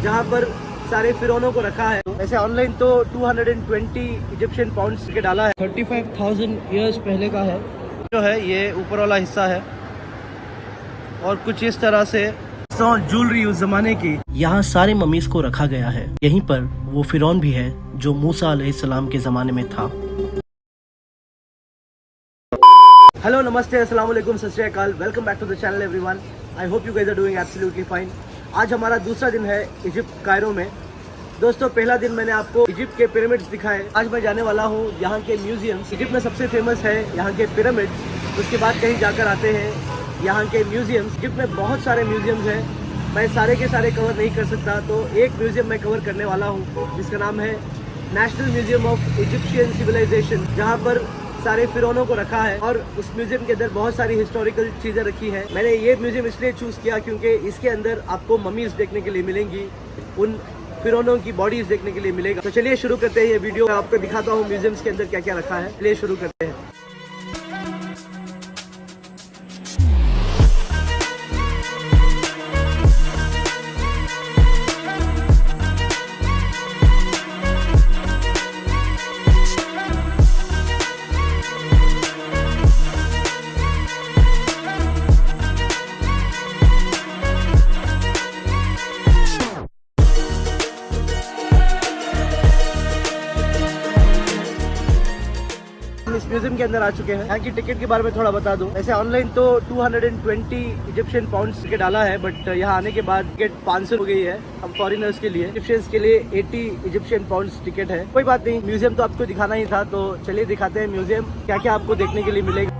जहाँ पर सारे फिरौनों को रखा है। वैसे ऑनलाइन तो 220 इजिप्शियन पाउंड्स के डाला है। 35,000 ईयर्स पहले का है जो है ये ऊपर वाला हिस्सा है, और कुछ इस तरह से ज्वेलरी उस जमाने की यहाँ सारे ममीज को रखा गया है। यहीं पर वो फिरौन भी है जो मूसा अलैहिस्सलाम के जमाने में था। हेलो, नमस्ते, अस्सलाम वालेकुम, सत श्री अकाल। Welcome back to the channel everyone. I hope you guys are doing absolutely fine. आज हमारा दूसरा दिन है इजिप्ट कायरो में। दोस्तों, पहला दिन मैंने आपको इजिप्ट के पिरामिड्स दिखाए। आज मैं जाने वाला हूँ यहाँ के म्यूजियम्स। इजिप्ट में सबसे फेमस है यहाँ के पिरामिड्स, उसके बाद कहीं जाकर आते हैं यहाँ के म्यूजियम्स। इजिप्ट में बहुत सारे म्यूजियम्स हैं, मैं सारे के सारे कवर नहीं कर सकता, तो एक म्यूजियम मैं कवर करने वाला हूँ जिसका नाम है National Museum of Egyptian Civilization, जहाँ पर सारे फिरौनों को रखा है। और उस म्यूजियम के अंदर बहुत सारी हिस्टोरिकल चीज़ें रखी हैं। मैंने ये म्यूजियम इसलिए चूज़ किया क्योंकि इसके अंदर आपको ममीज देखने के लिए मिलेंगी, उन फिरौनों की बॉडीज देखने के लिए मिलेगा। तो चलिए शुरू करते हैं ये वीडियो। मैं आपको दिखाता हूँ म्यूजियम्स के अंदर क्या क्या रखा है। चलिए शुरू करते हैं। इस म्यूजियम के अंदर आ चुके हैं। यहाँ की टिकट के बारे में थोड़ा बता दूं। वैसे ऑनलाइन तो 220 इजिप्शियन पाउंड्स के डाला है, बट यहाँ आने के बाद टिकट 500 हो गई है हम फॉरेनर्स के लिए। इजिप्शियंस के लिए 80 इजिप्शियन पाउंड्स टिकट है। कोई बात नहीं, म्यूजियम तो आपको दिखाना ही था, तो चलिए दिखाते हैं म्यूजियम क्या क्या आपको देखने के लिए मिलेगा।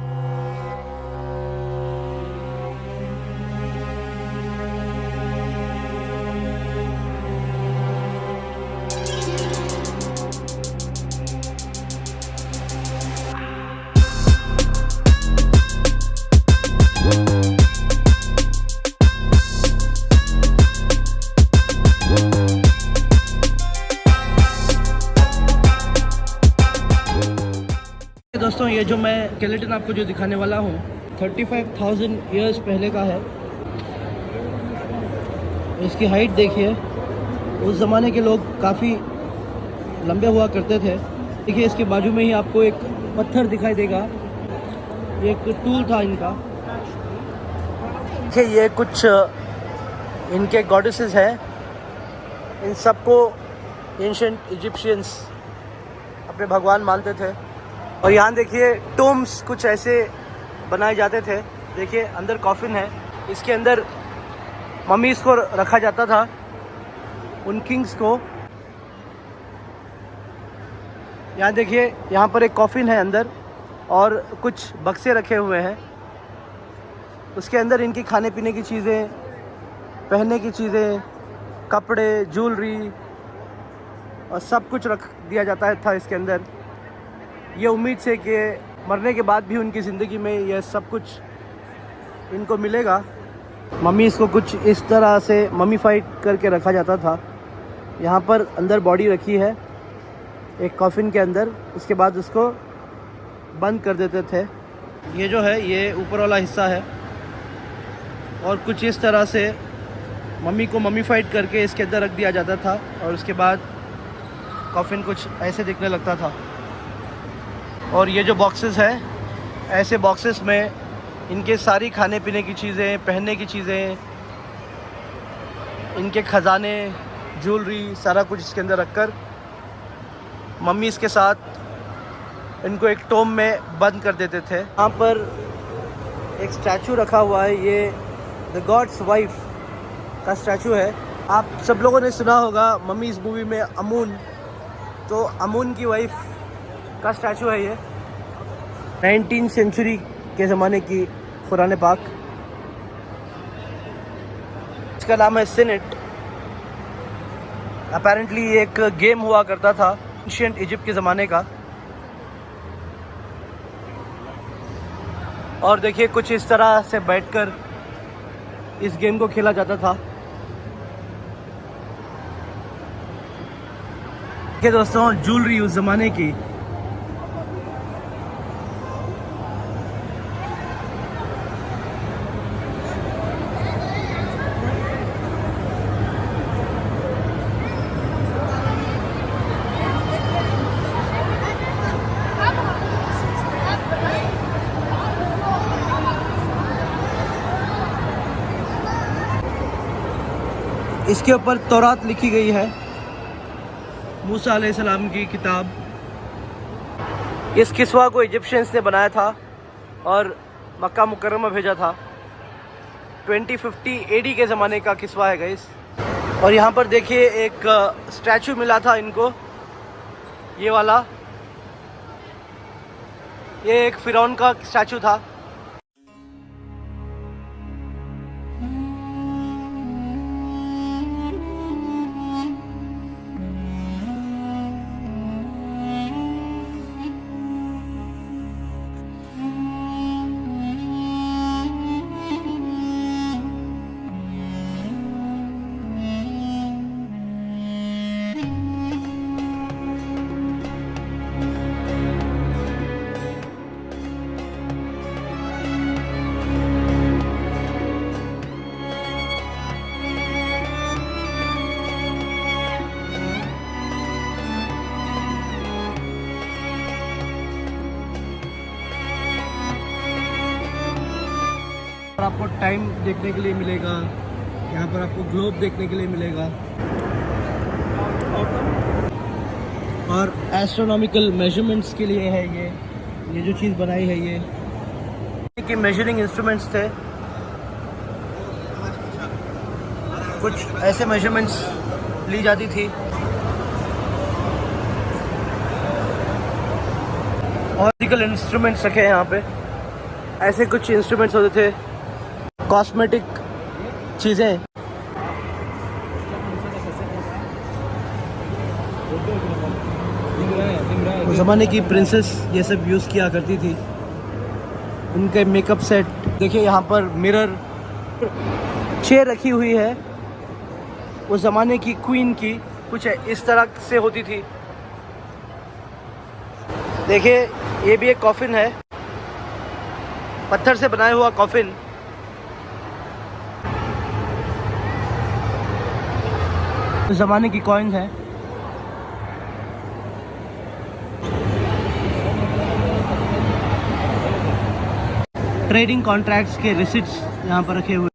दोस्तों, ये जो मैं स्केलेटन आपको जो दिखाने वाला हूँ 35,000 ईयर्स पहले का है। इसकी हाइट देखिए, उस ज़माने के लोग काफ़ी लंबे हुआ करते थे। देखिए, इसके बाजू में ही आपको एक पत्थर दिखाई देगा, ये एक टूल था इनका। देखिए, ये कुछ इनके गॉडेसेस हैं। इन सबको एंशिएंट इजिप्शियंस अपने भगवान मानते थे। और यहाँ देखिए, टोम्स कुछ ऐसे बनाए जाते थे। देखिए, अंदर कॉफिन है, इसके अंदर ममीज़ को रखा जाता था, उन किंग्स को। यहाँ देखिए, यहाँ पर एक कॉफिन है अंदर, और कुछ बक्से रखे हुए हैं। उसके अंदर इनकी खाने पीने की चीज़ें, पहनने की चीज़ें, कपड़े, ज्वेलरी और सब कुछ रख दिया जाता था इसके अंदर। ये उम्मीद से कि मरने के बाद भी उनकी ज़िंदगी में यह सब कुछ इनको मिलेगा। मम्मीज़ को कुछ इस तरह से ममीफाइड करके रखा जाता था। यहाँ पर अंदर बॉडी रखी है एक कॉफिन के अंदर, उसके बाद उसको बंद कर देते थे। ये जो है ये ऊपर वाला हिस्सा है, और कुछ इस तरह से मम्मी को ममीफाइड करके इसके अंदर रख दिया जाता था, और उसके बाद कॉफिन कुछ ऐसे दिखने लगता था। और ये जो बॉक्सेस हैं, ऐसे बॉक्सेस में इनके सारी खाने पीने की चीज़ें, पहनने की चीज़ें, इनके ख़जाने, ज्वेलरी, सारा कुछ इसके अंदर रखकर मम्मी इसके साथ इनको एक टोम में बंद कर देते थे। यहाँ पर एक स्टैचू रखा हुआ है, ये द गॉड्स वाइफ का स्टैचू है। आप सब लोगों ने सुना होगा मम्मी इस मूवी में अमून, तो अमून की वाइफ का स्टैचू है ये। 19th सेंचुरी के ज़माने की कुरान पाक। इसका नाम है सिनेट। अपेरेंटली ये एक गेम हुआ करता था एंशिएंट इजिप्ट के ज़माने का। और देखिए, कुछ इस तरह से बैठकर इस गेम को खेला जाता था। देखिए दोस्तों, ज्वेलरी उस ज़माने की। इसके ऊपर तौरात लिखी गई है, मूसा अलैहिस्सलाम की किताब। इस किस्वा को इजिप्शियंस ने बनाया था और मक्का मुकर्रमा भेजा था। 2050 AD के ज़माने का किस्वा है गाइस। और यहाँ पर देखिए एक स्टैचू मिला था इनको, ये वाला, ये एक फिरौन का स्टैचू था। आपको टाइम देखने के लिए मिलेगा, यहाँ पर आपको ग्लोब देखने के लिए मिलेगा और एस्ट्रोनॉमिकल मेजरमेंट्स के लिए है ये जो चीज़ बनाई है ये कि मेजरिंग इंस्ट्रूमेंट्स थे। कुछ ऐसे मेजरमेंट्स ली जाती थी और मेडिकल इंस्ट्रूमेंट्स रखे हैं यहाँ पे। ऐसे कुछ इंस्ट्रूमेंट्स होते थे, कॉस्मेटिक चीज़ें। उस ज़माने की प्रिंसेस ये सब यूज़ किया करती थी, उनके मेकअप सेट। देखिए यहाँ पर मिरर, चेयर रखी हुई है उस ज़माने की क्वीन की, कुछ इस तरह से होती थी। देखिए ये भी एक कॉफिन है, पत्थर से बनाया हुआ कॉफिन। उस ज़माने की कॉइन्स हैं। ट्रेडिंग कॉन्ट्रैक्ट्स के रिसिट्स यहाँ पर रखे हुए।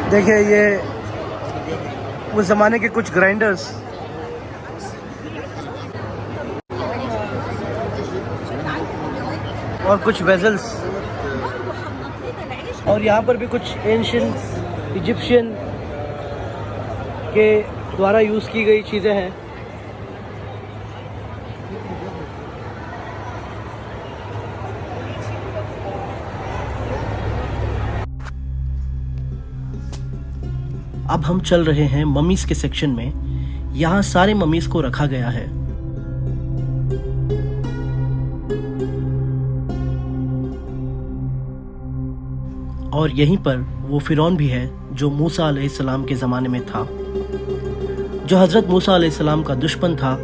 देखिए ये उस ज़माने के कुछ ग्राइंडर्स। और कुछ वेजल्स। और यहाँ पर भी कुछ एंशिएंट इजिप्शियन के द्वारा यूज़ की गई चीज़ें हैं। अब हम चल रहे हैं ममीज के सेक्शन में। यहाँ सारे ममीज को रखा गया है। और यहीं पर वो फिरौन भी है जो मूसा अलैहिस्सलाम के ज़माने में था, जो हज़रत मूसा अलैहिस्सलाम का दुश्मन था।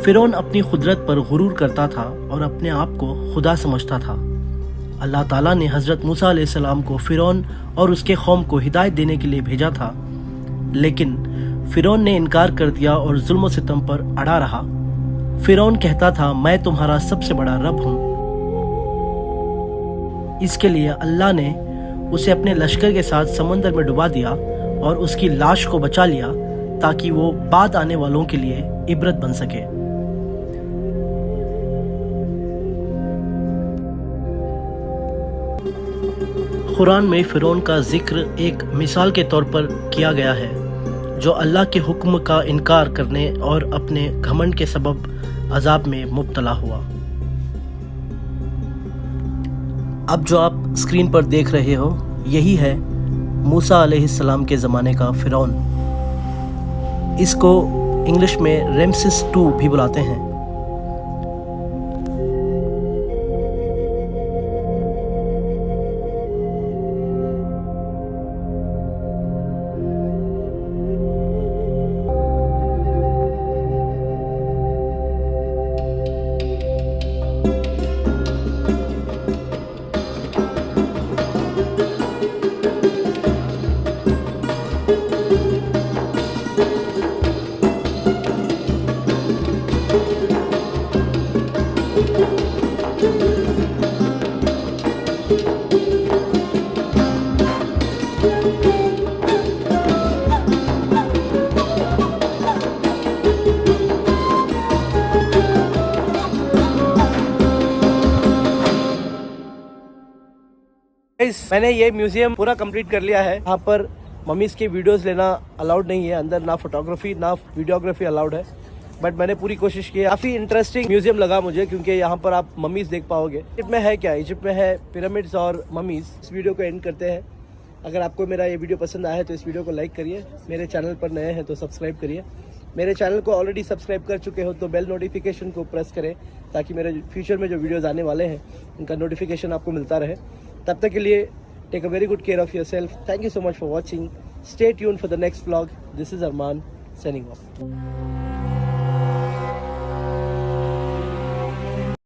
फिरौन अपनी खुदरत पर गुरूर करता था और अपने आप को खुदा समझता था। अल्लाह ताला ने हज़रत मूसा अलैहिस्सलाम को फिरौन और उसके कौम को हिदायत देने के लिए भेजा था, लेकिन फिरौन ने इनकार कर दिया और जुल्म और सितम पर अड़ा रहा। फिरौन कहता था, मैं तुम्हारा सबसे बड़ा रब हूँ। इसके लिए अल्लाह ने उसे अपने लश्कर के साथ समंदर में डुबा दिया और उसकी लाश को बचा लिया ताकि वो बाद आने वालों के लिए इबरत बन सके। कुरान में फिरौन का जिक्र एक मिसाल के तौर पर किया गया है, जो अल्लाह के हुक्म का इनकार करने और अपने घमंड के सबब अजाब में मुब्तला हुआ। अब जो आप स्क्रीन पर देख रहे हो, यही है मूसा अलैहिस्सलाम के ज़माने का फिरौन। इसको इंग्लिश में रेमसिस II भी बुलाते हैं। गाइस मैंने ये म्यूजियम पूरा कंप्लीट कर लिया है। यहाँ पर मम्मीज के वीडियोस लेना अलाउड नहीं है अंदर, ना फोटोग्राफी ना वीडियोग्राफी अलाउड है, बट मैंने पूरी कोशिश की। काफ़ी इंटरेस्टिंग म्यूजियम लगा मुझे, क्योंकि यहाँ पर आप मम्मीज देख पाओगे। इजिप्ट में है क्या, इजिप्ट में है पिरामिड्स और मम्मीज। इस वीडियो को एंड करते हैं। अगर आपको मेरा ये वीडियो पसंद आया है तो इस वीडियो को लाइक करिए, मेरे चैनल पर नए हैं तो सब्सक्राइब करिए, मेरे चैनल को ऑलरेडी सब्सक्राइब कर चुके हो तो बेल नोटिफिकेशन को प्रेस करें, ताकि मेरे फ्यूचर में जो वीडियोज़ आने वाले हैं उनका नोटिफिकेशन आपको मिलता रहे। तब तक के लिए take a very good care of your self. Thank you so much for watching. Stay tuned for the next vlog. This is Arman signing of.